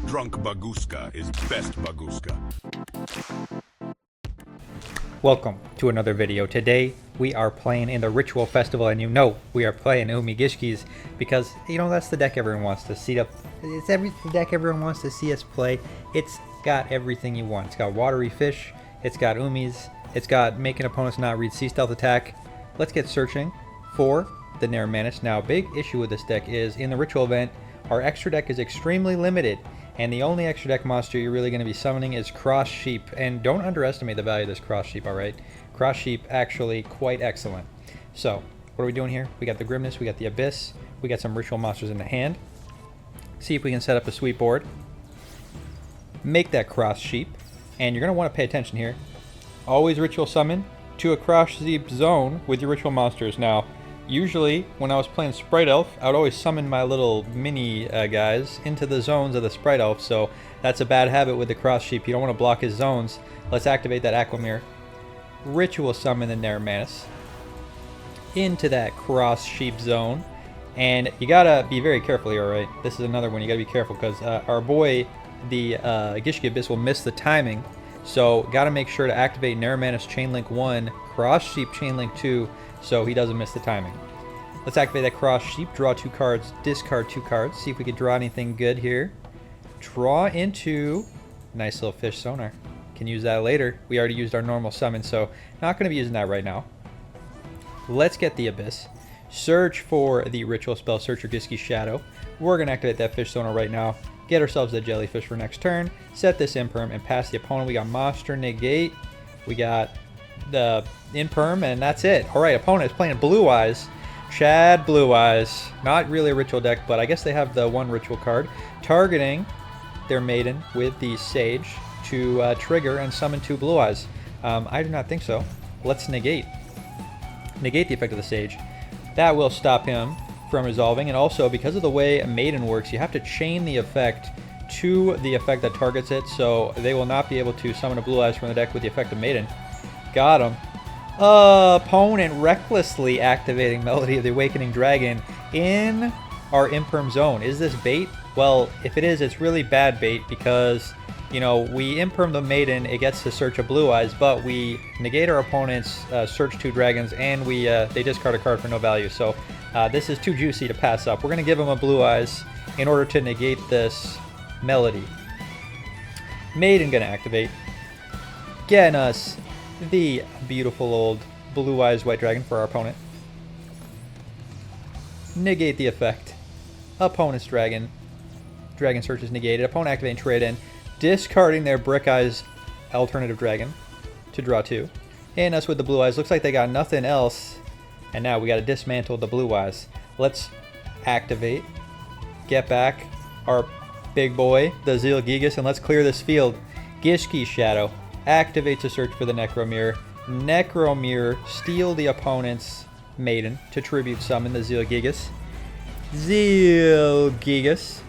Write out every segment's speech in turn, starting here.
Drunk Baguska is best Baguska. Welcome to another video. Today we are playing in the Ritual Festival, and you know we are playing Umi Gishki's because you know that's the deck everyone wants to see. It's the deck everyone wants to see us play. It's got everything you want. It's got watery fish. It's got Umis. It's got making opponents not read Sea Stealth attack. Let's get searching for the Naramanis. Now, big issue with this deck is in the Ritual event, our extra deck is extremely limited. And the only extra deck monster you're really going to be summoning is Cross Sheep. And don't underestimate the value of this Cross Sheep, alright? Cross Sheep actually quite excellent. So, what are we doing here? We got the Grimness, we got the Abyss, we got some Ritual monsters in the hand. See if we can set up a sweet board. Make that Cross Sheep. And you're going to want to pay attention here. Always Ritual summon to a Cross Sheep zone with your Ritual monsters. Now, usually, when I was playing Sprite Elf, I would always summon my little mini guys into the zones of the Sprite Elf, so that's a bad habit with the Cross Sheep. You don't want to block his zones. Let's activate that Aquamirror. Ritual summon the Naramanis into that Cross Sheep zone. And you gotta be very careful here, alright? This is another one you gotta be careful, because our boy, the Gishki Abyss, will miss the timing. So, gotta make sure to activate Naramanis Chainlink 1, Cross Sheep Chainlink 2, so he doesn't miss the timing. Let's activate that Cross Sheep, draw 2 cards, discard 2 cards, see if we can draw anything good here. Draw into nice little fish sonar. Can use that later. We already used our normal summon, so not going to be using that right now. Let's get the Abyss. Search for the Ritual spell, search your Gishki Shadow. We're going to activate that fish sonar right now. Get ourselves the Jellyfish for next turn. Set this Imperm and pass the opponent. We got Monster Negate. We got the Imperm, and that's it. Alright, opponent is playing Blue Eyes. Chad Blue Eyes. Not really a Ritual deck, but I guess they have the one Ritual card. Targeting their Maiden with the Sage to trigger and summon 2 Blue Eyes. I do not think so. Let's negate. Negate the effect of the Sage. That will stop him from resolving, and also because of the way Maiden works, you have to chain the effect to the effect that targets it, so they will not be able to summon a Blue Eyes from the deck with the effect of Maiden. Got him. Opponent recklessly activating Melody of the Awakening Dragon in our Imperm zone. Is this bait? Well, if it is, it's really bad bait because, you know, we Imperm the Maiden, it gets to search a Blue Eyes, but we negate our opponent's search 2 dragons, and they discard a card for no value. So this is too juicy to pass up. We're going to give them a Blue Eyes in order to negate this Melody. Maiden going to activate. Getting us the beautiful old Blue Eyes White Dragon for our opponent. Negate the effect. Opponent's Dragon. Dragon search is negated. Opponent activating trade in. Discarding their Brick Eyes alternative dragon to draw 2. And us with the Blue Eyes. Looks like they got nothing else. And now we got to dismantle the Blue Eyes. Let's activate. Get back our big boy, the Zeal Gigas, and let's clear this field. Gishki Shadow. Activate to search for the Necromirror. Necromirror, steal the opponent's Maiden to tribute summon the Zeal Gigas. Zeal Gigas.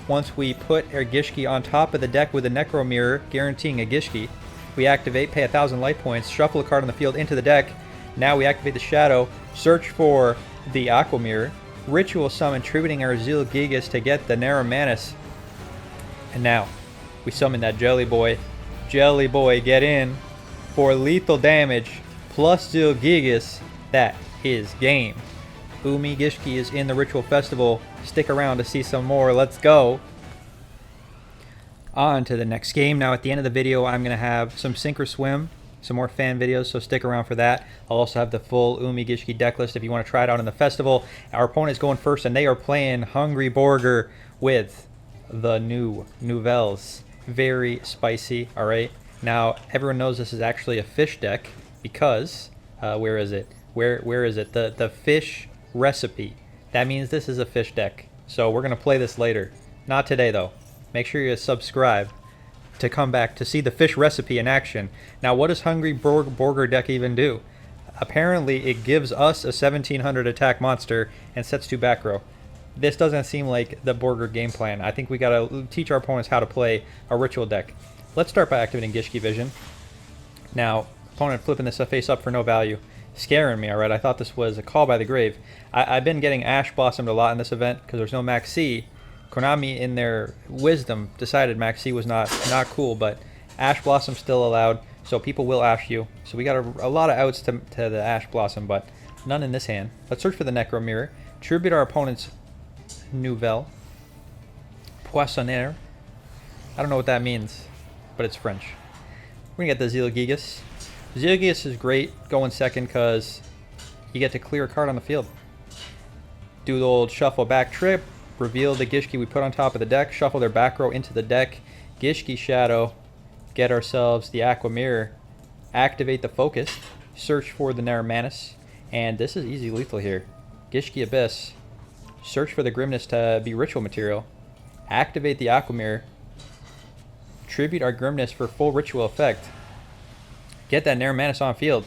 Once we put our Gishki on top of the deck with a Necromirror, guaranteeing a Gishki, we activate, pay 1,000 life points, shuffle a card on the field into the deck. Now we activate the Shadow, search for the Aquamirror, Ritual summon, tributing our Zeal Gigas to get the Naramanis. And now we summon that Jelly Boy. Jelly Boy, get in for lethal damage plus Zeal Gigas. That is game. Umi Gishki is in the Ritual Festival. Stick around to see some more. Let's go. On to the next game. Now at the end of the video, I'm going to have some Sink or Swim, some more fan videos, so stick around for that. I'll also have the full Umi Gishki deck list if you want to try it out in the festival. Our opponent is going first, and they are playing Hungry Borger with the new Nouvelles. Very spicy. All right, now everyone knows this is actually a fish deck because where is it? Where is it? The fish recipe. That means this is a fish deck. So we're gonna play this later. Not today though. Make sure you subscribe to come back to see the fish recipe in action. Now, what does Hungry Borger deck even do? Apparently, it gives us a 1700 attack monster and sets 2 back row. This doesn't seem like the Borger game plan. I think we gotta teach our opponents how to play a Ritual deck. Let's start by activating Gishki Vision. Now, opponent flipping this face up for no value. Scaring me, alright? I thought this was a call by the grave. I've been getting Ash Blossomed a lot in this event because there's no Max C. Konami, in their wisdom, decided Max C was not cool, but Ash Blossom still allowed, so people will Ash you. So we got a lot of outs to the Ash Blossom, but none in this hand. Let's search for the Necro Mirror. Tribute our opponent's Nouvelle. Poissonnaire. I don't know what that means, but it's French. We're going to get the Xilgigas. Xilgigas is great going second because you get to clear a card on the field. Do the old shuffle back trip. Reveal the Gishki we put on top of the deck. Shuffle their back row into the deck. Gishki Shadow. Get ourselves the Aqua Mirror. Activate the Focus. Search for the Naramanus. And this is easy lethal here. Gishki Abyss. Search for the Grimness to be ritual material. Activate the Aqua Mirror. Tribute our Grimness for full ritual effect. Get that Naramanus on field.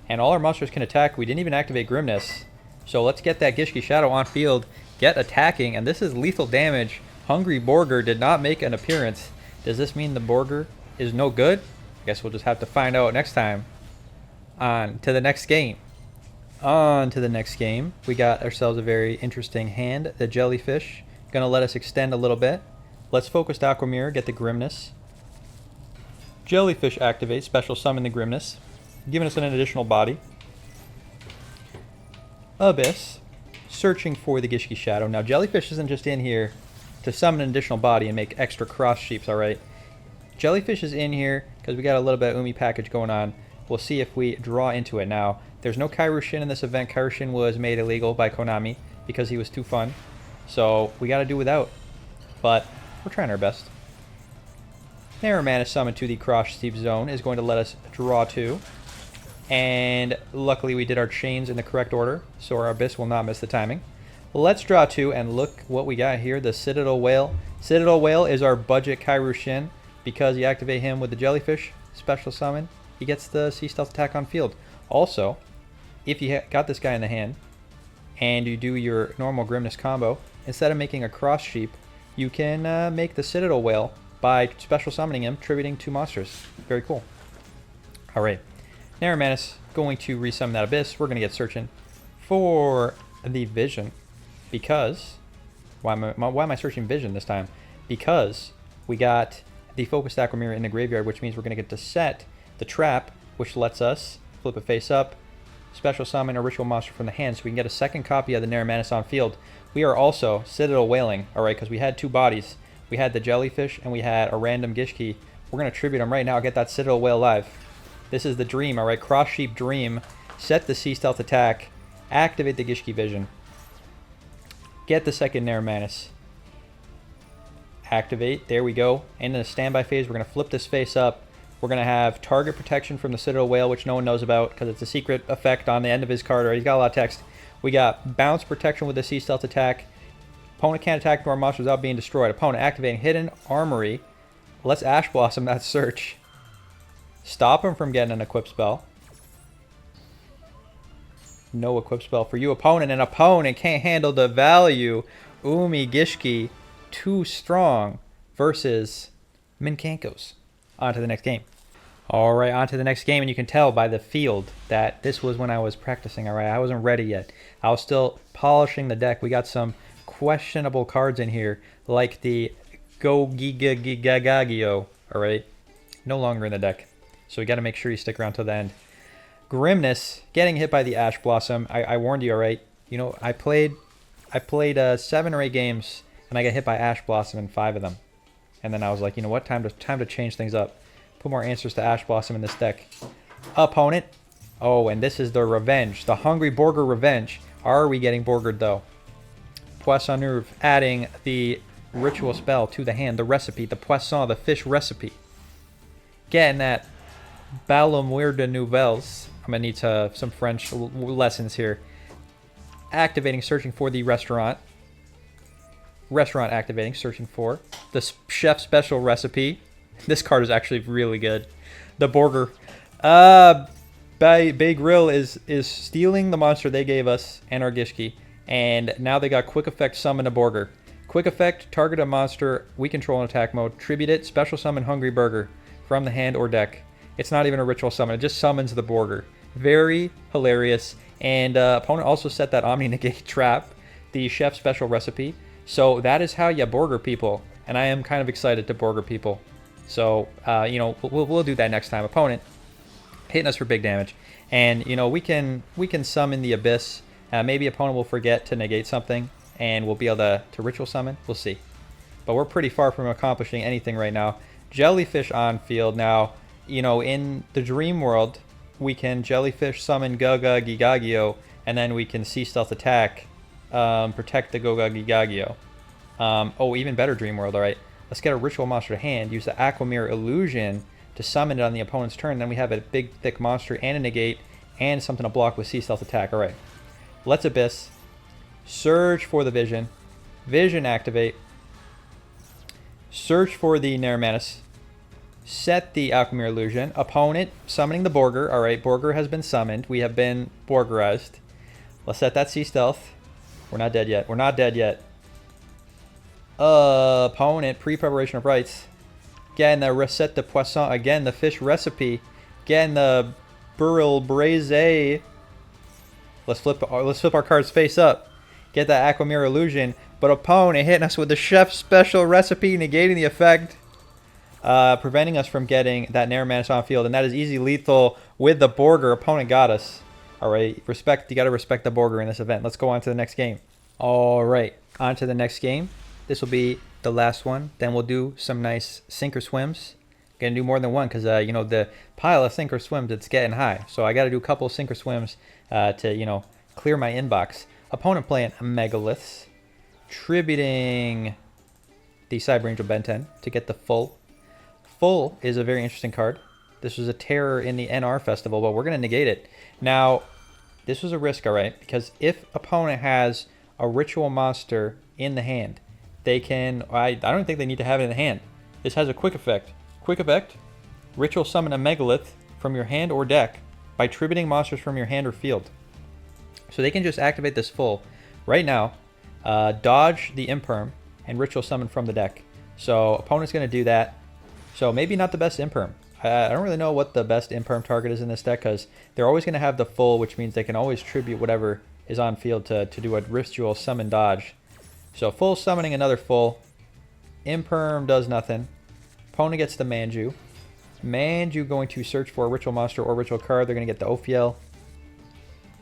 And all our monsters can attack. We didn't even activate Grimness. So let's get that Gishki Shadow on field. Get attacking. And this is lethal damage. Hungry Borger did not make an appearance. Does this mean the Borger is no good? I guess we'll just have to find out next time. On to the next game. On to the next game. We got ourselves a very interesting hand. The Jellyfish. Gonna let us extend a little bit. Let's focus the Aqua Mirror. Get the Grimness. Jellyfish activate. Special summon the Grimness. Giving us an additional body. Abyss. Searching for the Gishki Shadow. Now Jellyfish isn't just in here to summon an additional body and make extra cross sheeps, alright? Jellyfish is in here because we got a little bit of Umi package going on. We'll see if we draw into it now. There's no Kairushin in this event. Kairushin was made illegal by Konami because he was too fun. So we got to do without. But we're trying our best. Naramanus summoned to the cross sheep zone is going to let us draw 2. And luckily we did our chains in the correct order, so our Abyss will not miss the timing. Let's draw 2 and look what we got here. The Citadel Whale. Citadel Whale is our budget Kairushin because you activate him with the Jellyfish special summon. He gets the Sea Stealth attack on field. Also, if you got this guy in the hand and you do your normal Grimness combo, instead of making a cross sheep, you can make the Citadel Whale by special summoning him, tributing 2 monsters. Very cool. Alright. Naramanus going to resummon that Abyss. We're going to get searching for the Vision because... Why am I searching Vision this time? Because we got the Focused Aqua Mirror in the graveyard, which means we're going to get to set the Trap, which lets us flip it face up, special summon a ritual monster from the hand so we can get a second copy of the Naramanus on field. We are also Citadel Whaling, alright, because we had 2 bodies. We had the Jellyfish and we had a random Gishki. We're going to tribute them right now, get that Citadel Whale live. This is the Dream, alright, Cross Sheep Dream. Set the Sea Stealth attack. Activate the Gishki Vision. Get the second Naramanus. Activate, there we go. And in the standby phase, we're going to flip this face up. We're going to have target protection from the Citadel Whale, which no one knows about because it's a secret effect on the end of his card. Or he's got a lot of text. We got bounce protection with the Sea Stealth attack. Opponent can't attack our monsters without being destroyed. Opponent activating Hidden Armory. Let's Ash Blossom that search. Stop him from getting an equip spell. No equip spell for you, opponent. And opponent can't handle the value. Umi Gishki, too strong versus Minkankos. On to the next game. Alright, on to the next game. And you can tell by the field that this was when I was practicing. Alright, I wasn't ready yet. I was still polishing the deck. We got some questionable cards in here, like the Go Giga Gigagagio. Alright, no longer in the deck. So we got to make sure you stick around till the end. Grimness, getting hit by the Ash Blossom. I warned you, alright? You know, I played 7 or 8 games, and I got hit by Ash Blossom in 5 of them. And then I was like, you know what? Time to change things up. Put more answers to Ash Blossom in this deck. Opponent. Oh, and this is the Revenge. The Hungry Borger Revenge. Are we getting Borgered, though? Poissonneur, adding the ritual spell to the hand. The recipe. The Poisson, the fish recipe. Getting that Balomir de Nouvelles. I'm going to need some French lessons here. Activating, searching for the restaurant. Restaurant activating, searching for the chef special recipe. This card is actually really good. The Borger. Bay Grill is stealing the monster they gave us and our Gishki. And now they got quick effect summon a Borger. Quick effect, target a monster we control in attack mode. Tribute it, special summon Hungry Burger from the hand or deck. It's not even a ritual summon, it just summons the Borger. Very hilarious. And opponent also set that Omni Negate trap, the chef special recipe. So that is how you Borger people, and I am kind of excited to Borger people. So, you know, we'll do that next time. Opponent hitting us for big damage. And, you know, we can summon the Abyss. Maybe opponent will forget to negate something, and we'll be able to ritual summon. We'll see. But we're pretty far from accomplishing anything right now. Jellyfish on field. Now, you know, in the dream world, we can Jellyfish summon Goga Gigagio, and then we can Sea Stealth attack, protect the Goga Gigagio. Oh, even better dream world. All right. Let's get a ritual monster to hand. Use the Aquamirror illusion to summon it on the opponent's turn. Then we have a big, thick monster and a negate and something to block with Sea Stealth attack. All right. Let's Abyss. Search for the Vision. Vision activate. Search for the Nermanis. Set the Aquamirror illusion. Opponent summoning the Borger. All right. Borger has been summoned. We have been Borgerized. Let's set that Sea Stealth. We're not dead yet. We're not dead yet. Opponent pre-preparation of rites. Again, the recette de poisson. Again, the fish recipe. Again, the burrel braise. Let's flip our cards face up. Get that Aquamirror illusion. But opponent hitting us with the chef's special recipe, negating the effect, preventing us from getting that Nermanis on field, and that is easy lethal with the Borger. Opponent got us. All right, respect. You got to respect the Borger in this event. Let's go on to the next game. All right, on to the next game. This will be the last one. Then we'll do some nice sink or swims. Gonna do more than one because you know, the pile of sink or swims, it's getting high. So I got to do a couple of sink or swims to, you know, clear my inbox. Opponent playing Megaliths, tributing the Cyber Angel Benten to get the full. Full is a very interesting card. This was a terror in the NR Festival, but we're gonna negate it. Now, this was a risk, all right, because if opponent has a ritual monster in the hand, they can, I don't think they need to have it in the hand. This has a quick effect. Quick effect, ritual summon a Megalith from your hand or deck by tributing monsters from your hand or field. So they can just activate this full right now, dodge the Imperm, and ritual summon from the deck. So opponent's going to do that. So maybe not the best Imperm. I don't really know what the best Imperm target is in this deck because they're always going to have the full, which means they can always tribute whatever is on field to do a ritual summon dodge. So full summoning another full. Imperm does nothing. Opponent gets the Manju. Manju going to search for a ritual monster or ritual card. They're going to get the Ophiel.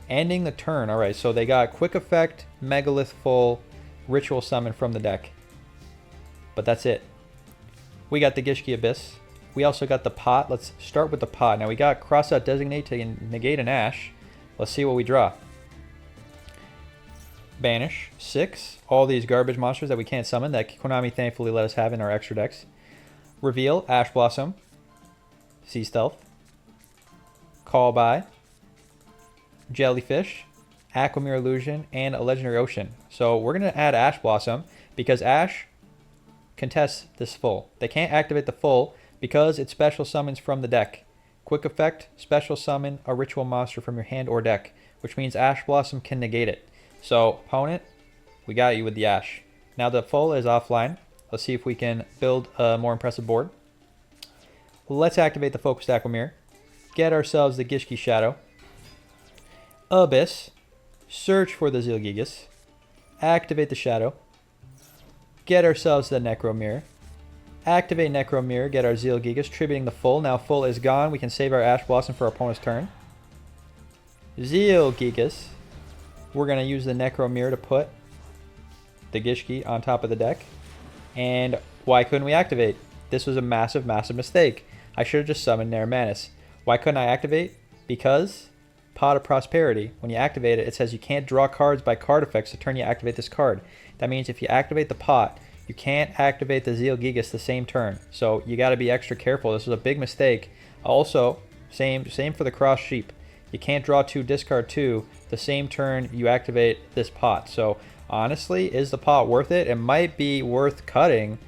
Ending the turn. All right, so they got quick effect, Megalith full, ritual summon from the deck. But that's it. We got the Gishki Abyss. We also got the pot. Let's start with the pot. Now we got Crossout Designate to negate an Ash. Let's see what we draw. Banish. 6. All these garbage monsters that we can't summon that Konami thankfully let us have in our extra decks. Reveal. Ash Blossom. Sea Stealth. Call by. Jellyfish. Aquamirror Illusion. And a Legendary Ocean. So we're going to add Ash Blossom because Ash contests this full. They can't activate the full because it special summons from the deck. Quick effect, special summon a ritual monster from your hand or deck, which means Ash Blossom can negate it. So opponent, we got you with the Ash. Now the full is offline. Let's see if we can build a more impressive board. Let's activate the Focused Aquamirror. Get ourselves the Gishki Shadow. Abyss. Search for the Zilgigas. Activate the Shadow. Get ourselves the Necro Mirror. Activate Necro Mirror, get our Zilgigas, tributing the full. Now full is gone. We can save our Ash Blossom for our opponent's turn. Zilgigas. We're going to use the Necro Mirror to put the Gishki on top of the deck. And why couldn't we activate? This was a massive, massive mistake. I should have just summoned Nermanis. Why couldn't I activate? Because Pot of Prosperity, when you activate it, it says you can't draw cards by card effects to turn you activate this card. That means if you activate the pot, you can't activate the Zilgigas the same turn. So you got to be extra careful. This was a big mistake. Also, same for the Cross Sheep. You can't draw 2, discard 2 the same turn you activate this pot. So honestly, is the pot worth it? It might be worth cutting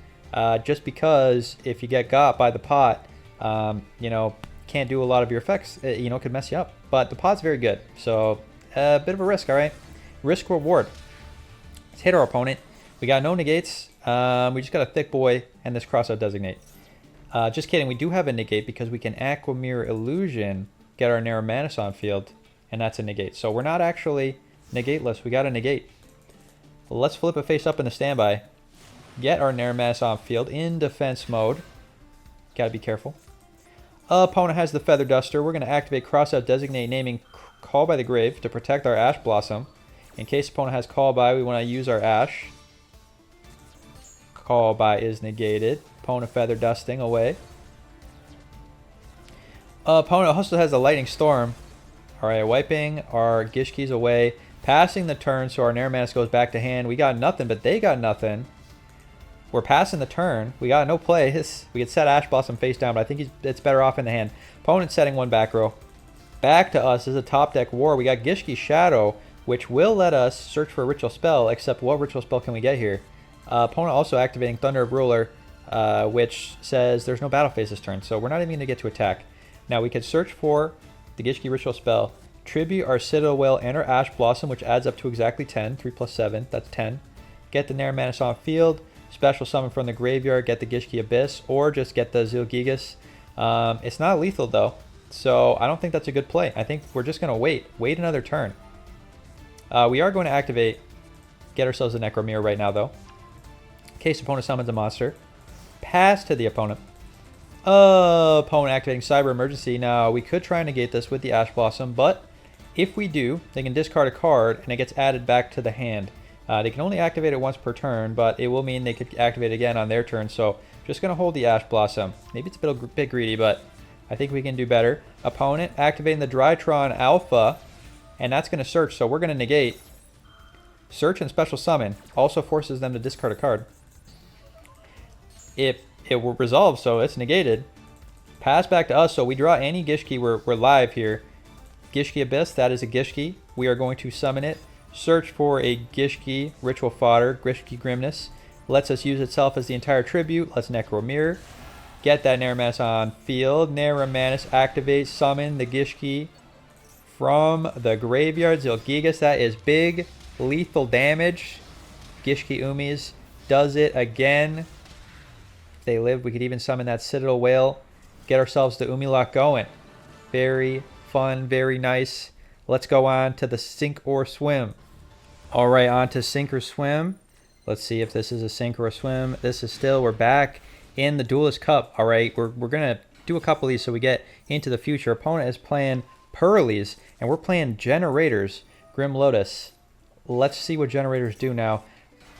just because if you get got by the pot, you know, can't do a lot of your effects. It, you know, could mess you up. But the pot's very good. So a bit of a risk, all right? Risk reward. Let's hit our opponent. We got no negates. We just got a thick boy and this Crossout Designate. Just kidding. We do have a negate because we can Aquamirror Illusion, get our Nermanis on field, and that's a negate. So we're not actually negateless. We got a negate. Let's flip it face up in the standby. Get our Nair Mass on field in defense mode. Gotta be careful. Opponent has the Feather Duster. We're going to activate Crossout Designate Naming Call by the Grave to protect our Ash Blossom. In case opponent has Call by, we want to use our Ash. Call by is negated. Opponent Feather Dusting away. Opponent also has a Lightning Storm. Alright, wiping our Gishkis away. Passing the turn, so our Nair Mass goes back to hand. We got nothing, but they got nothing. We're passing the turn. We got no plays. We could set Ash Blossom face down, but I think it's better off in the hand. Opponent setting one back row. Back to us is a top deck war. We got Gishki Shadow, which will let us search for a ritual spell, except what ritual spell can we get here? Opponent also activating Thunder of Ruler, which says there's no battle phase this turn, so we're not even going to get to attack. Now we could search for the Gishki ritual spell, tribute our Citadel Whale and our Ash Blossom, which adds up to exactly 10. 3 plus 7, that's 10. Get the Nair Mass on field. Special summon from the graveyard, get the Gishki Abyss, or just get the Yugioh. It's not lethal though, so I don't think that's a good play. I think we're just going to wait another turn. We are going to activate, get ourselves a Necromir right now though. In case opponent summons a monster. Pass to the opponent. Opponent activating Cyber Emergency. Now we could try and negate this with the Ash Blossom, but if we do, they can discard a card and it gets added back to the hand. They can only activate it once per turn, but it will mean they could activate it again on their turn. So just going to hold the Ash Blossom. Maybe it's a bit greedy, but I think we can do better. Opponent activating the Drytron Alpha, and that's going to search. So we're going to negate. Search and Special Summon also forces them to discard a card. It will resolve, so it's negated. Pass back to us, so we draw any Gishki. We're live here. Gishki Abyss, that is a Gishki. We are going to summon it. Search for a Gishki Ritual Fodder, Gishki Grimness. Lets us use itself as the entire tribute. Let's Necromir. Get that Nair Mass on field. Nair Mass activate, summon the Gishki from the graveyard. Yugioh, that is big, lethal damage. Gishki Umis does it again. If they live, we could even summon that Citadel Whale. Get ourselves the Umi lock going. Very fun, very nice. Let's go on to the Sink or Swim. All right, on to Sink or Swim. Let's see if this is a Sink or a Swim. This is still, we're back in the Duelist Cup. All right, we're going to do a couple of these so we get into the future. Opponent is playing Pearlies, and we're playing Generators, Grim Lotus. Let's see what Generators do now.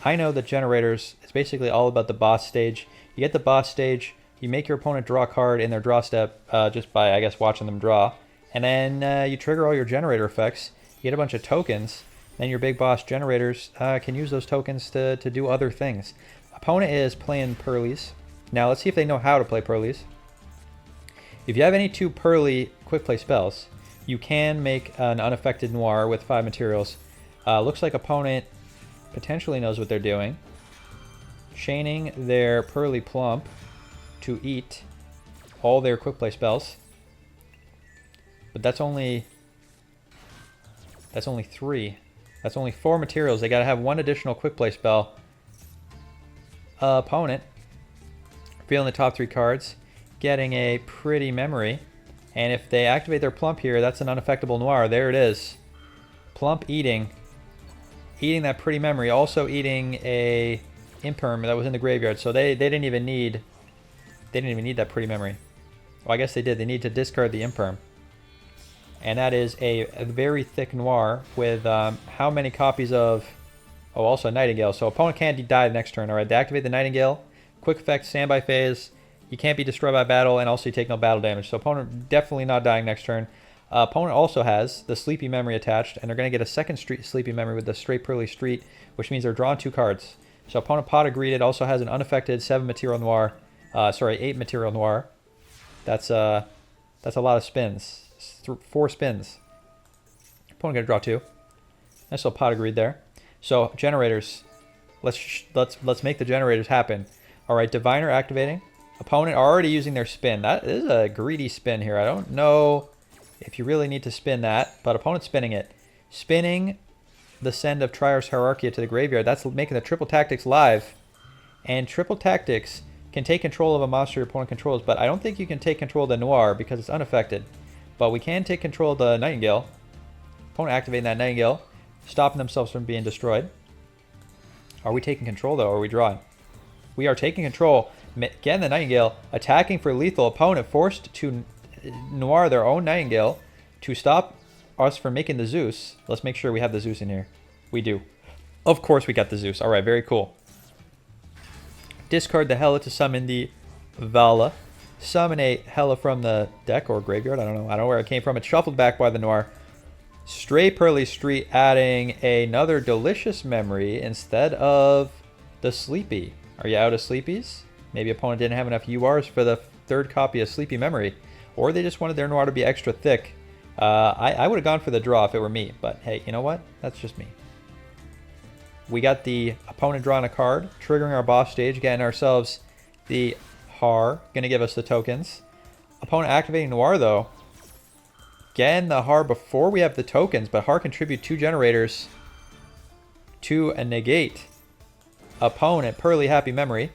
I know that Generators, it's basically all about the boss stage. You get the boss stage, you make your opponent draw a card in their draw step just by, I guess, watching them draw. And then you trigger all your generator effects. You get a bunch of tokens. Then your big boss Generators can use those tokens to do other things. Opponent is playing Pearlies. Now let's see if they know how to play Pearlies. If you have any 2 Pearly quick play spells, you can make an unaffected Noir with 5 materials. Looks like opponent potentially knows what they're doing. Chaining their Pearly Plump to eat all their quick play spells. But that's only 3. That's only 4 materials. They got to have 1 additional quick play spell. Opponent feeling the top 3 cards, getting a pretty memory, and if they activate their plump here, that's an unaffectable Noir. There it is. Plump eating that pretty memory, also eating a Imperm that was in the graveyard. So they didn't even need that pretty memory. Well, I guess they did. They need to discard the Imperm. And that is a very thick Noir with how many copies of... Oh, also Nightingale. So opponent can't die the next turn. All right, they activate the Nightingale. Quick effect, standby phase. You can't be destroyed by battle, and also you take no battle damage. So opponent definitely not dying next turn. Opponent also has the Sleepy Memory attached, and they're going to get a second Sleepy Memory with the straight Pearly Street, which means they're drawing 2 cards. So opponent Pot of Greed also has an unaffected 7 material Noir. 8 material Noir. That's a lot of spins. 4 spins. Opponent gonna draw 2. Nice little Pot of Greed there. So Generators, let's make the Generators happen. All right, Diviner activating. Opponent already using their spin. That is a greedy spin here. I don't know if you really need to spin that, but opponent spinning it. Spinning the send of Triarch's Hierarchia to the graveyard. That's making the Triple Tactics live, and Triple Tactics can take control of a monster your opponent controls, but I don't think you can take control of the Noir because it's unaffected. But we can take control of the Nightingale. Opponent activating that Nightingale, stopping themselves from being destroyed. Are we taking control, though, or are we drawing? We are taking control. Getting the Nightingale. Attacking for lethal. Opponent forced to Noir their own Nightingale to stop us from making the Zeus. Let's make sure we have the Zeus in here. We do. Of course we got the Zeus. Alright, very cool. Discard the Hela to summon the Vala. Summon a Hela from the deck or graveyard. I don't know where it came from. It's shuffled back by the Noir. Stray Pearly Street, adding another Delicious Memory instead of the Sleepy. Are you out of Sleepies? Maybe opponent didn't have enough URs for the third copy of Sleepy Memory. Or they just wanted their Noir to be extra thick. I would have gone for the draw if it were me. But hey, you know what? That's just me. We got the opponent drawing a card, triggering our boss stage, getting ourselves the Har. Going to give us the tokens. Opponent activating Noir, though. Getting the Har before we have the tokens, but Har contribute 2 generators to a negate. Opponent, Pearly Happy Memory.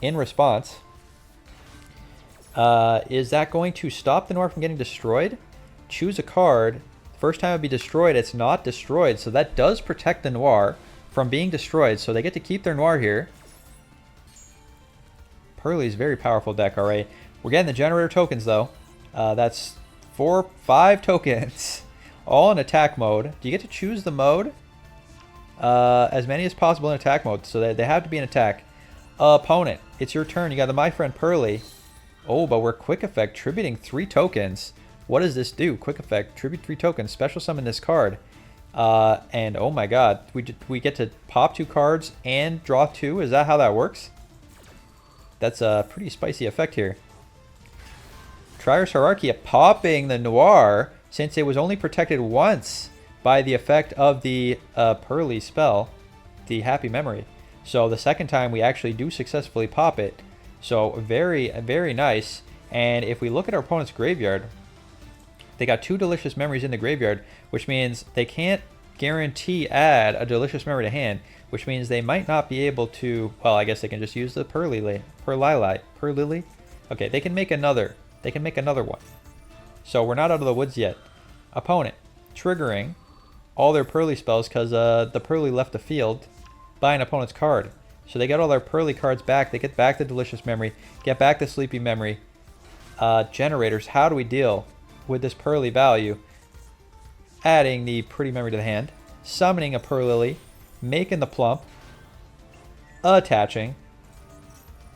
In response, is that going to stop the Noir from getting destroyed? Choose a card. First time it would be destroyed, it's not destroyed. So that does protect the Noir from being destroyed. So they get to keep their Noir here. Pearly's very powerful deck, alright. We're getting the generator tokens, though. That's 5 tokens. All in attack mode. Do you get to choose the mode? As many as possible in attack mode. So they have to be in attack. Opponent, it's your turn. You got the My Friend Pearly. Oh, but we're quick effect, tributing 3 tokens. What does this do? Quick effect, tribute 3 tokens, special summon this card. And oh my god, we get to pop 2 cards and draw 2. Is that how that works? That's a pretty spicy effect here. Triers Hierarchy popping the Noir since it was only protected once by the effect of the Pearly spell, the Happy Memory. So the second time we actually do successfully pop it. So very, very nice. And if we look at our opponent's graveyard, they got 2 Delicious Memories in the graveyard, which means they can't guarantee add a Delicious Memory to hand, which means they might not be able to, well, I guess they can just use the Pearlily. Okay, they can make another. They can make another one. So we're not out of the woods yet. Opponent, triggering all their Pearly spells because the Pearly left the field by an opponent's card. So they get all their Pearly cards back. They get back the Delicious Memory, get back the Sleepy Memory. Generators, how do we deal with this Pearly value? Adding the Pretty Memory to the hand, summoning a Pearlily, making the Plump, attaching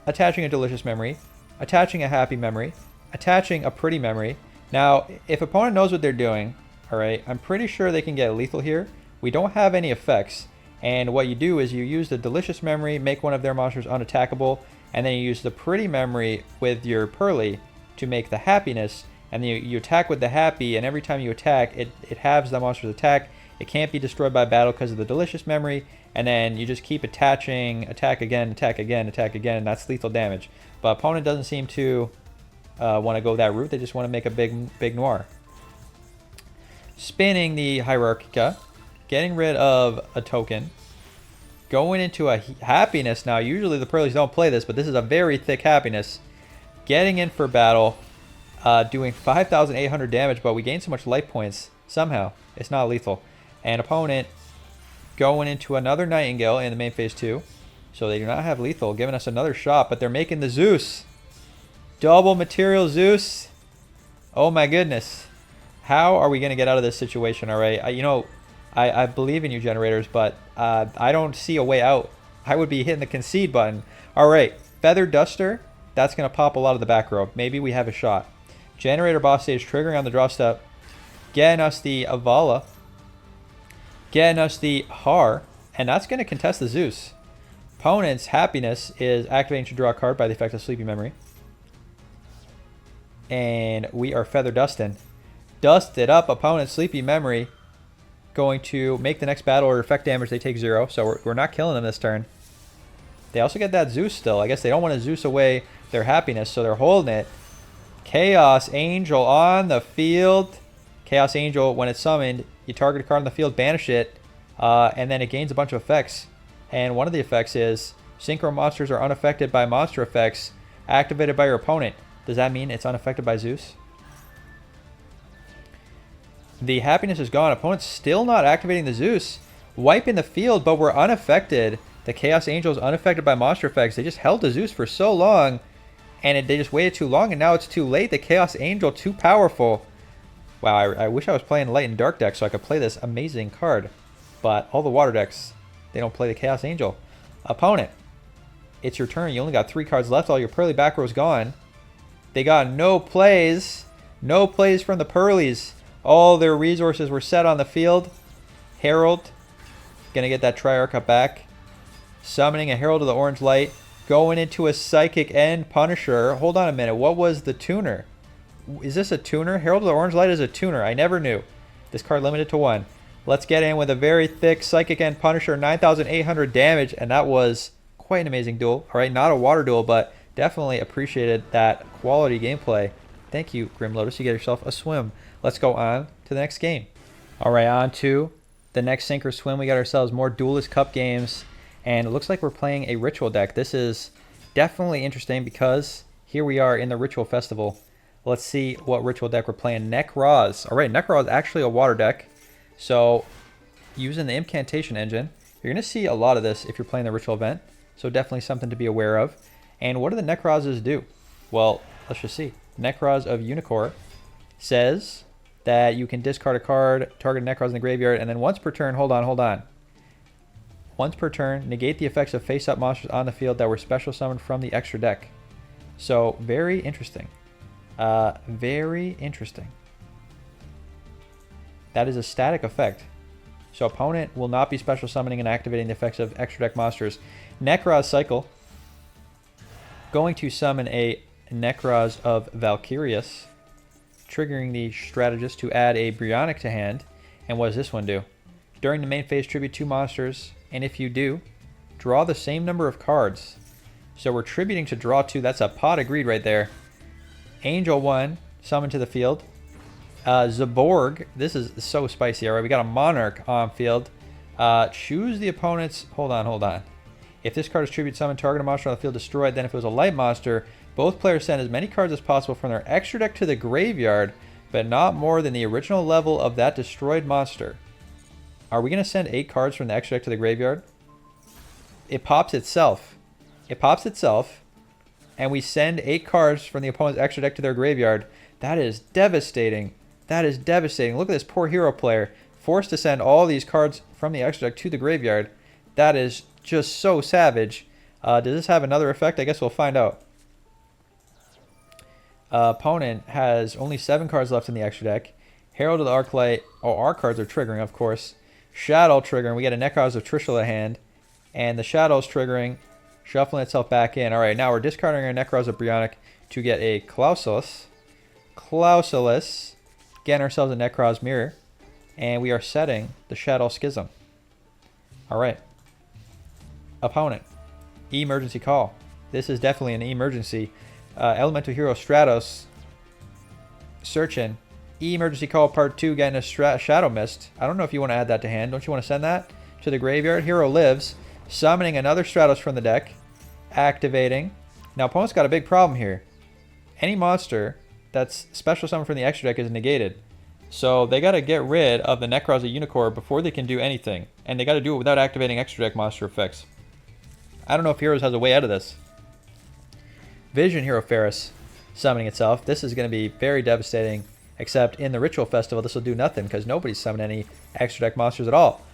a Delicious Memory, attaching a Happy Memory, attaching a Pretty Memory. Now, if opponent knows what they're doing, alright, I'm pretty sure they can get lethal here. We don't have any effects. And what you do is you use the Delicious Memory, make one of their monsters unattackable, and then you use the Pretty Memory with your Pearly to make the Happiness, and then you attack with the Happy, and every time you attack, it halves the monster's attack. It can't be destroyed by battle because of the Delicious Memory, and then you just keep attaching, attack again, attack again, attack again, and that's lethal damage. But opponent doesn't seem to want to go that route. They just want to make a big Noir. Spinning the Hierarchica, getting rid of a token, going into a Happiness now. Usually the Pearlies don't play this, but this is a very thick Happiness. Getting in for battle, doing 5,800 damage, but we gain so much life points somehow. It's not lethal. And opponent going into another Nightingale in the main phase 2. So they do not have lethal, giving us another shot, but they're making the Zeus. Double material Zeus. Oh my goodness. How are we going to get out of this situation, alright? I believe in you, generators, but I don't see a way out. I would be hitting the concede button. Alright, Feather Duster. That's going to pop a lot of the back row. Maybe we have a shot. Generator boss stage triggering on the draw step. Getting us the Avala. Getting us the Har. And that's going to contest the Zeus. Opponent's Happiness is activating to draw a card by the effect of Sleepy Memory. And we are Feather Dusting. Dusted up opponent's Sleepy Memory. Going to make the next battle order effect damage. They take 0. So we're not killing them this turn. They also get that Zeus still. I guess they don't want to Zeus away their Happiness, so they're holding it. Chaos Angel on the field. Chaos Angel, when it's summoned, you target a card on the field, banish it, and then it gains a bunch of effects. And one of the effects is Synchro monsters are unaffected by monster effects activated by your opponent. Does that mean it's unaffected by Zeus? The Happiness is gone. Opponent's still not activating the Zeus. wiping the field, but we're unaffected. The Chaos Angels unaffected by monster effects. They just held the Zeus for so long, and they just waited too long, and now it's too late. The Chaos Angel, too powerful. Wow, I wish I was playing light and dark deck so I could play this amazing card. But all the water decks, they don't play the Chaos Angel. Opponent, it's your turn. You only got 3 cards left. All your Pearly back row's gone. They got no plays. No plays from the Pearlies. All their resources were set on the field. Herald, gonna get that Triarcha back. Summoning a Herald of the Orange Light. Going into a Psychic and Punisher. Hold on a minute. What was the tuner? Is this a tuner? Herald of the Orange Light is a tuner. I never knew. This card limited to 1. Let's get in with a very thick Psychic and Punisher. 9,800 damage. And that was quite an amazing duel. All right, not a water duel, but definitely appreciated that quality gameplay. Thank you, Grim Lotus. You get yourself a swim. Let's go on to the next game. All right, on to the next sink or swim. We got ourselves more Duelist Cup games. And it looks like we're playing a Ritual deck. This is definitely interesting because here we are in the Ritual Festival. Let's see what Ritual deck we're playing. Nekroz. All right, Nekroz is actually a water deck. So using the Incantation engine, you're going to see a lot of this if you're playing the Ritual event. So definitely something to be aware of. And what do the Nekrozes do? Well, let's just see. Nekroz of Unicorn says that you can discard a card, target Nekroz in the graveyard, and then once per turn, hold on. Once per turn, negate the effects of face-up monsters on the field that were special summoned from the extra deck. So, very interesting. Very interesting. That is a static effect. So, opponent will not be special summoning and activating the effects of extra deck monsters. Nekroz cycle. Going to summon a Nekroz of Valkyrius. Triggering the strategist to add a Bryonic to hand. And what does this one do? During the main phase, tribute 2 monsters. And if you do, draw the same number of cards. So we're tributing to draw 2. That's a pot of greed right there. Angel 1, summon to the field. Zaborg, this is so spicy. All right, we got a Monarch on field. Choose the opponent's... Hold on. If this card is tribute summoned, target a monster on the field destroyed. Then if it was a light monster, both players send as many cards as possible from their extra deck to the graveyard, but not more than the original level of that destroyed monster. Are we going to send 8 cards from the extra deck to the graveyard? It pops itself. And we send 8 cards from the opponent's extra deck to their graveyard. That is devastating. Look at this poor hero player. Forced to send all these cards from the extra deck to the graveyard. That is just so savage. Does this have another effect? I guess we'll find out. Opponent has only 7 cards left in the extra deck. Herald of the Arclight. Oh, our cards are triggering, of course. Shadow triggering. We get a Nekroz of Trishul at hand. And the Shadow's triggering. Shuffling itself back in. Alright, now we're discarding our Nekroz of Bryonic to get a Klausulus. Getting ourselves a Nekroz Mirror. And we are setting the Shadow Schism. Alright. Opponent. Emergency call. This is definitely an emergency. Elemental Hero Stratos. Searching. Emergency call part 2, getting a Shadow Mist. I don't know if you want to add that to hand. Don't you want to send that to the graveyard? Hero lives. Summoning another Stratos from the deck. Activating. Now, opponent's got a big problem here. Any monster that's special summoned from the extra deck is negated. So they got to get rid of the Nekroz of Unicorn before they can do anything. And they got to do it without activating extra deck monster effects. I don't know if Heroes has a way out of this. Vision Hero Ferris summoning itself. This is going to be very devastating. Except in the Ritual Festival, this will do nothing because nobody's summoned any extra deck monsters at all.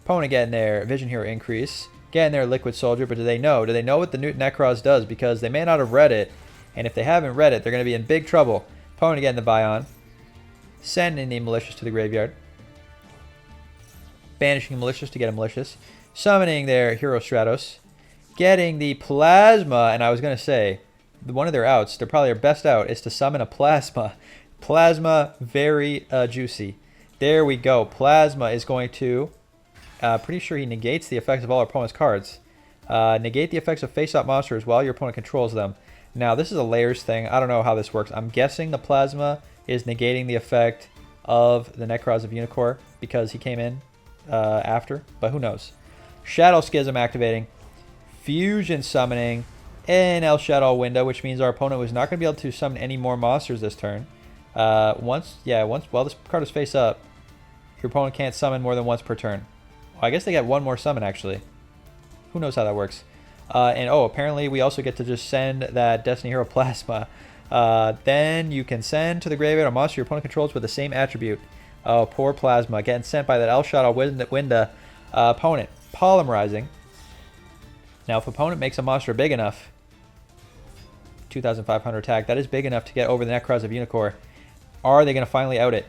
Opponent getting their Vision Hero increase. Getting their Liquid Soldier, but do they know? Do they know what the new Nekroz does? Because they may not have read it. And if they haven't read it, they're going to be in big trouble. Opponent getting the Bion. Sending the Malicious to the graveyard. Banishing Malicious to get a Malicious. Summoning their Hero Stratos. Getting the Plasma. And I was going to say, one of their outs, they're probably their best out, is to summon a Plasma. Plasma, very juicy. There we go. Plasma is going to... pretty sure he negates the effects of all our opponent's cards. Negate the effects of face-up monsters while your opponent controls them. Now, this is a layers thing. I don't know how this works. I'm guessing the Plasma is negating the effect of the Nekroz of Unicorn because he came in after, but who knows. Shadow Schism activating. Fusion summoning an El Shadow window, which means our opponent was not going to be able to summon any more monsters this turn. While this card is face up, your opponent can't summon more than once per turn. I guess they get one more summon, actually. Who knows how that works. And oh, apparently we also get to just send that Destiny Hero Plasma. Then you can send to the graveyard a monster your opponent controls with the same attribute. Oh, poor Plasma. Getting sent by that Elshot Winda opponent. Polymerizing. Now, if opponent makes a monster big enough, 2,500 attack, that is big enough to get over the Necroz of Unicorn. Are they going to finally out it?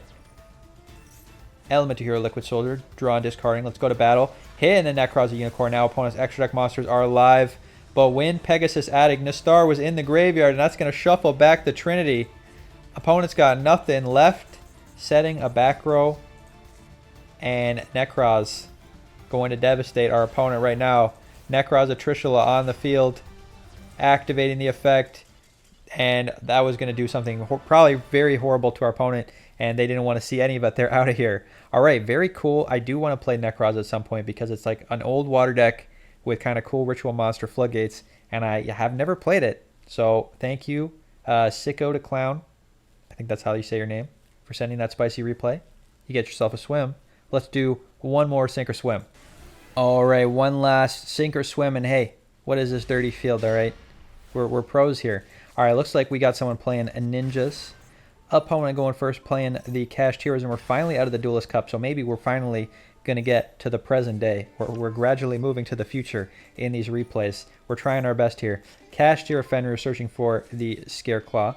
Elemental Hero Liquid Soldier. Draw and discarding. Let's go to battle. Hitting the Necroz of Unicorn. Now opponent's extra deck monsters are alive. But when Pegasus Attic, Nistar was in the graveyard, and that's going to shuffle back the Trinity. Opponent's got nothing left. Setting a back row. And Necroz going to devastate our opponent right now. Necroz of Trishula on the field. Activating the effect. And that was going to do something probably very horrible to our opponent. And they didn't want to see any of it. They're out of here. All right, very cool. I do want to play Necroz at some point because it's like an old water deck with kind of cool ritual monster floodgates. And I have never played it. So thank you, Sicko to Clown. I think that's how you say your name. For sending that spicy replay. You get yourself a swim. Let's do one more sink or swim. All right, one last sink or swim. And hey, what is this dirty field, all right? We're pros here. All right, looks like we got someone playing a Ninjas. Opponent going first, playing the Cashiers, and we're finally out of the Duelist Cup, so maybe we're finally going to get to the present day. We're gradually moving to the future in these replays. We're trying our best here. Cashier Fenrir searching for the Scareclaw.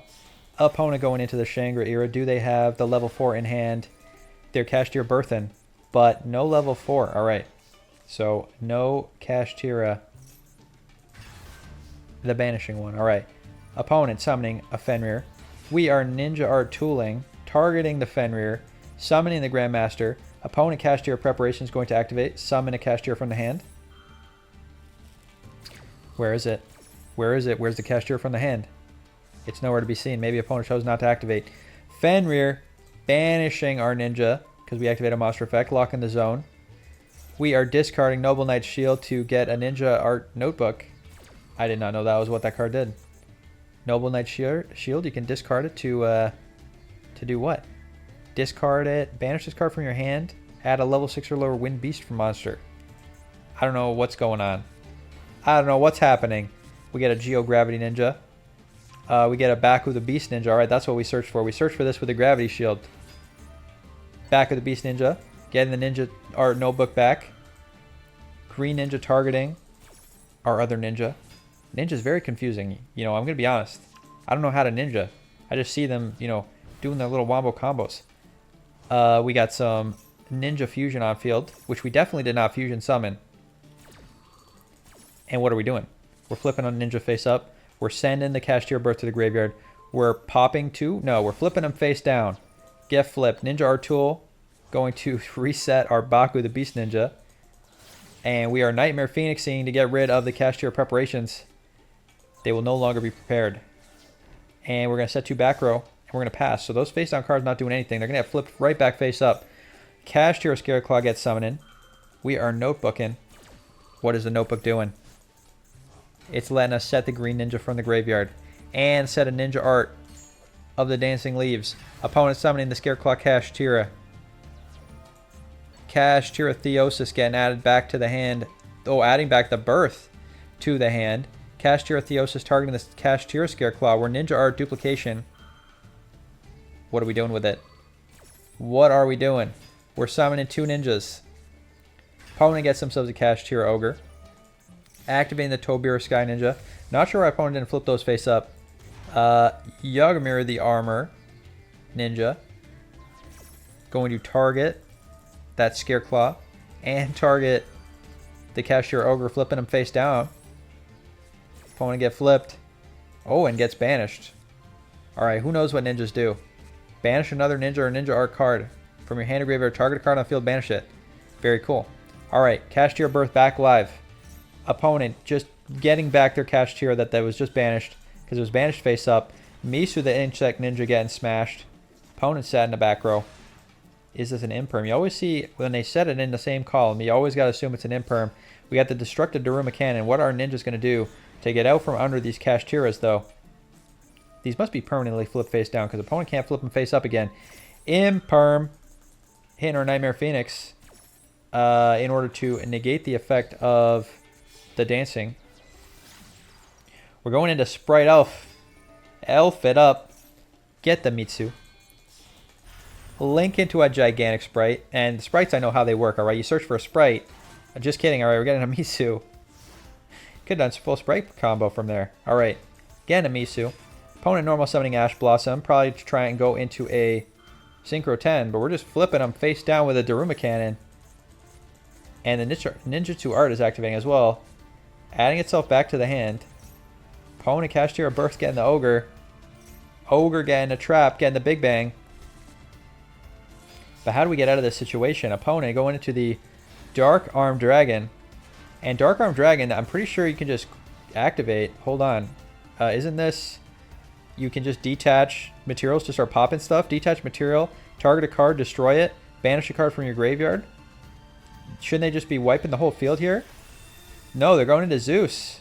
Opponent going into the Shangra era. Do they have the level 4 in hand? Their Cashier Berthen, but no level 4. All right, so no Cashiera. The Banishing one. All right. Opponent summoning a Fenrir. We are Ninja Art Tooling, targeting the Fenrir, summoning the Grandmaster. Opponent Cashier Preparation is going to activate. Summon a Cashier from the hand. Where is it? Where is it? Where's the Cashier from the hand? It's nowhere to be seen. Maybe opponent chose not to activate. Fenrir banishing our Ninja because we activate a monster effect, locking the zone. We are discarding Noble Knight's Shield to get a Ninja Art Notebook. I did not know that was what that card did. Noble Knight Shield, you can discard it to do what? Discard it, banish this card from your hand, add a level 6 or lower Wind Beast from monster. I don't know what's going on. I don't know what's happening. We get a Geogravity Ninja. We get a Back of the Beast Ninja. Alright, that's what we searched for. We searched for this with the Gravity Shield. Back of the Beast Ninja. Getting the Ninja Art Notebook back. Green Ninja targeting our other Ninja. Ninja's very confusing. You know, I'm going to be honest. I don't know how to Ninja. I just see them, you know, doing their little wombo combos. We got some Ninja Fusion on field, which we definitely did not Fusion summon. And what are we doing? We're flipping on Ninja face up. We're sending the Cashier Birth to the graveyard. We're popping two. No, we're flipping them face down. Get flipped. Ninja Art Tool going to reset our Baku the Beast Ninja. And we are Nightmare Phoenixing to get rid of the Cashier Preparations. They will no longer be prepared. And we're going to set 2 back row. And we're going to pass. So those face down cards not doing anything. They're going to have flipped right back face up. Cashier Scareclaw gets summoning. We are notebooking. What is the notebook doing? It's letting us set the Green Ninja from the graveyard. And set a Ninja Art of the Dancing Leaves. Opponent summoning the Scareclaw Kashtira. Kashtira Theosis getting added back to the hand. Oh, adding back the Birth to the hand. Kashtira Theosis targeting the Kashtira Scareclaw. We're Ninja Art Duplication. What are we doing with it? What are we doing? We're summoning 2 ninjas. Opponent gets themselves a Kashtira Ogre. Activating the Tobira Sky Ninja. Not sure why opponent didn't flip those face up. Yugioh the Armor Ninja. Going to target that Scareclaw. And target the Kashtira Ogre, flipping him face down. Opponent get flipped. Oh, and gets banished. Alright, who knows what ninjas do? Banish another ninja or ninja art card. From your hand or graveyard, target a card on the field, banish it. Very cool. Alright, Kashtira Birth back live. Opponent just getting back their Kashtira that was just banished. Because it was banished face up. Misu the Insect Ninja getting smashed. Opponent sat in the back row. Is this an imperm? You always see when they set it in the same column, you always got to assume it's an imperm. We got the Destructive Daruma Cannon. What are ninjas going to do to get out from under these Kashtiras, though? These must be permanently flipped face down because opponent can't flip them face up again. Imperm. Hitting our Nightmare Phoenix. in order to negate the effect of the dancing. We're going into Sprite Elf. Elf it up. Get the Mitsu. Link into a gigantic sprite. And the sprites, I know how they work, alright? You search for a sprite. Just kidding, alright? We're getting a Mitsu. Could have done full sprite combo from there. Alright. Getting a Mitsu. Opponent normal summoning Ash Blossom. Probably to try and go into a Synchro 10. But we're just flipping them face down with a Daruma Cannon. And the Ninjutsu Art is activating as well. Adding itself back to the hand. Opponent Cash Tier Birth getting the Ogre. Ogre getting a Trap. Getting the Big Bang. But how do we get out of this situation? Opponent going into the Dark Arm Dragon. And Dark Arm Dragon, I'm pretty sure you can just activate. Hold on. Isn't this... You can just detach materials to start popping stuff. Detach material. Target a card. Destroy it. Banish a card from your graveyard. Shouldn't they just be wiping the whole field here? No, they're going into Zeus.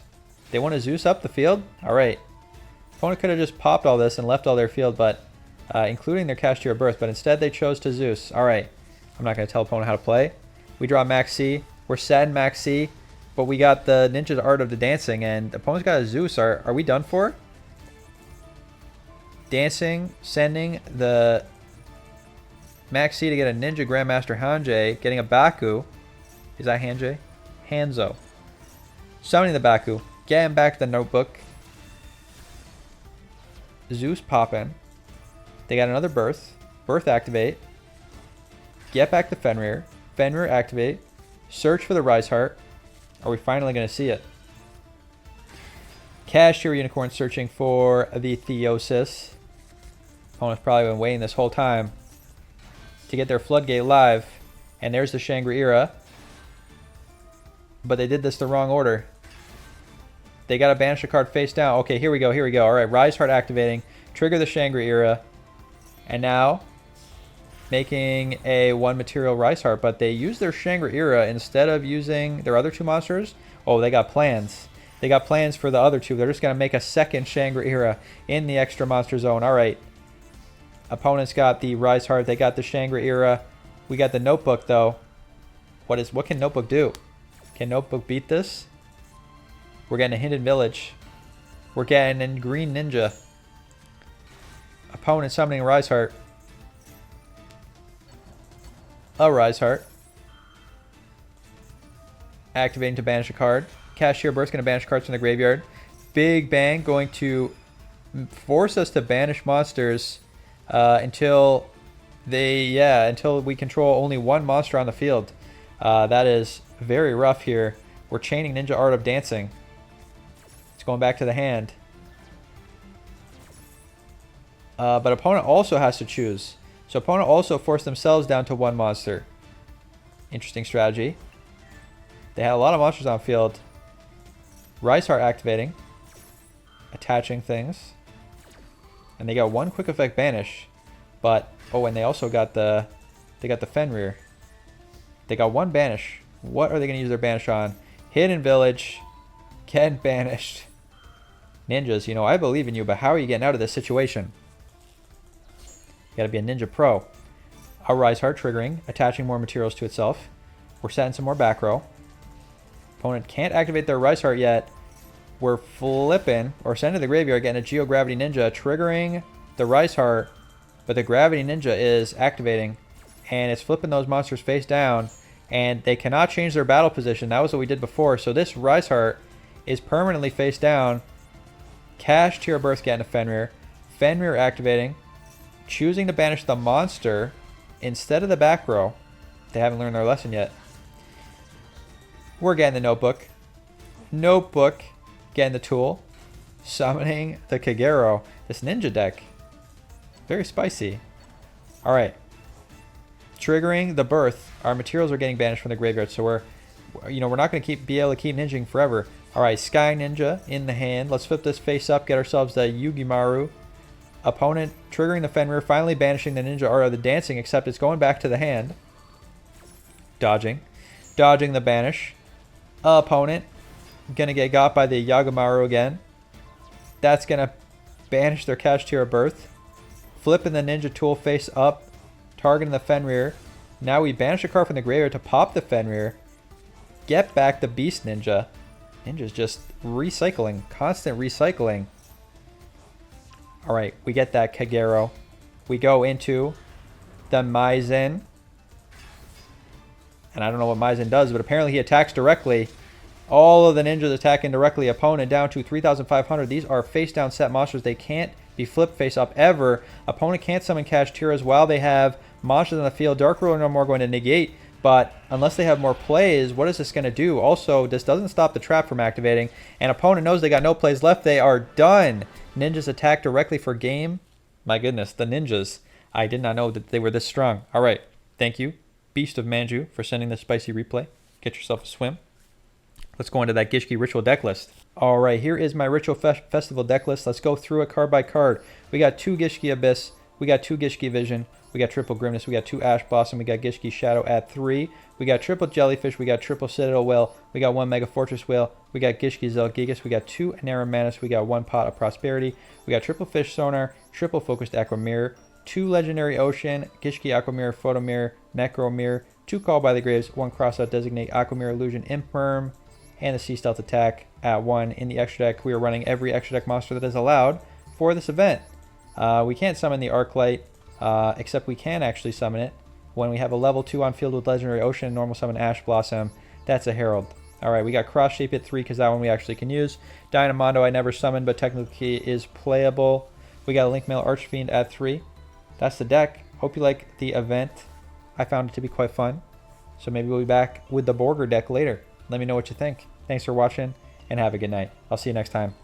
They want to Zeus up the field? Alright. Opponent could have just popped all this and left all their field, but... including their Cash Tier Birth, but instead they chose to Zeus. Alright. I'm not going to tell opponent how to play. We draw Max C. We're sad in Max C, but we got the Ninja's Art of the Dancing, and opponent's got a Zeus. Are we done for? Dancing, sending the Max C to get a Ninja Grandmaster Hanjay, getting a Baku. Is that Hanjay? Hanzo. Summoning the Baku. Getting back the Notebook. Zeus popping. They got another Birth. Birth activate. Get back the Fenrir. Fenrir activate. Search for the Rise Heart. Are we finally going to see it? Cash Tier Unicorn searching for the Theosis. Opponent's probably been waiting this whole time to get their Floodgate live. And there's the Shangri-Ira. But they did this the wrong order. They got to banish a card face down. Okay, here we go, here we go. Alright, Rise Heart activating. Trigger the Shangri-Ira. And now, making a 1 material Rise Heart. But they use their Shangri-Ira instead of using their other 2 monsters. Oh, they got plans. They got plans for the other 2. They're just going to make a second Shangri-Ira in the extra monster zone. Alright. Opponents got the Rise Heart. They got the Shangri-Ira. We got the Notebook, though. What can Notebook do? Can Notebook beat this? We're getting a Hidden Village. We're getting a Green Ninja. Opponent summoning Rise Heart. A Rise Heart. Activating to banish a card. Cash Tier Burst going to banish cards from the graveyard. Big Bang going to force us to banish monsters until we control only 1 monster on the field. That is very rough here. We're chaining Ninja Art of Dancing. It's going back to the hand. But opponent also has to choose. So opponent also forced themselves down to 1 monster. Interesting strategy. They had a lot of monsters on field. Rise Heart activating. Attaching things. And they got 1 quick effect banish. But, oh, and they also got the Fenrir. They got 1 banish. What are they going to use their banish on? Hidden Village. Getting banished. Ninjas, you know, I believe in you, but how are you getting out of this situation? You gotta be a ninja pro. A Rise Heart triggering, attaching more materials to itself. We're setting some more back row. Opponent can't activate their Rise Heart yet. We're flipping, or sending to the graveyard, getting a Geo-Gravity Ninja, triggering the Rise Heart, but the Gravity Ninja is activating, and it's flipping those monsters face down, and they cannot change their battle position. That was what we did before, so this Rise Heart is permanently face down. Cash Tier Birth getting a Fenrir. Fenrir activating. Choosing to banish the monster instead of the back row. They haven't learned their lesson yet. We're getting the Notebook. Notebook getting the tool. Summoning the Kagero. This ninja deck. Very spicy. Alright. Triggering the Birth. Our materials are getting banished from the graveyard, so we're not going to be able to keep ninjing forever. Alright, Sky Ninja in the hand. Let's flip this face up, get ourselves the Yugimaru. Opponent triggering the Fenrir, finally banishing the Ninja Art of the Dancing, except it's going back to the hand. Dodging. Dodging the banish. Opponent gonna get got by the Yagamaru again. That's gonna banish their Cash Tier Birth. Flipping the Ninja Tool face up. Targeting the Fenrir. Now we banish a card from the graveyard to pop the Fenrir. Get back the Beast Ninja. Ninja's just recycling. Constant recycling. Alright, we get that Kagero. We go into the Maizen. And I don't know what Maizen does, but apparently he attacks directly. All of the ninjas attacking directly. Opponent down to 3,500. These are face down set monsters. They can't be flipped face up ever. Opponent can't summon Kashtiras while they have monsters on the field. Dark Ruler no more going to negate. But unless they have more plays, what is this going to do? Also, this doesn't stop the trap from activating. And opponent knows they got no plays left. They are done. Ninjas attack directly for game. My goodness, the ninjas. I did not know that they were this strong. All right. Thank you, Beast of Manju, for sending the spicy replay. Get yourself a swim. Let's go into that Gishki Ritual deck list. All right, here is my Ritual Festival deck list. Let's go through it card by card. We got 2 Gishki Abyss. We got 2 Gishki Vision. We got triple Grimness. We got 2 Ash Blossom. We got Gishki Shadow at 3. We got triple Jellyfish. We got triple Citadel Whale. We got 1 Mega Fortress Whale. We got Gishki Zelgigas. We got 2 Anera Manus. We got 1 Pot of Prosperity. We got triple Fish Sonar. Triple Focused Aqua Mirror. 2 Legendary Ocean. Gishki Aqua Mirror. Photo Mirror. Necro Mirror. 2 Call by the Graves. 1 Crossout Designate. Aqua Mirror Illusion. Imperm. And the Sea Stealth Attack at 1. In the extra deck, we are running every extra deck monster that is allowed for this event. We can't summon the Arclight, except we can actually summon it when we have a level 2 on field with Legendary Ocean, normal summon Ash Blossom. That's a Herald. Alright, we got Cross Shape at 3 because that one we actually can use. Dynamondo I never summoned, but technically is playable. We got a Link Mail Archfiend at 3. That's the deck. Hope you like the event. I found it to be quite fun. So maybe we'll be back with the Borger deck later. Let me know what you think. Thanks for watching, and have a good night. I'll see you next time.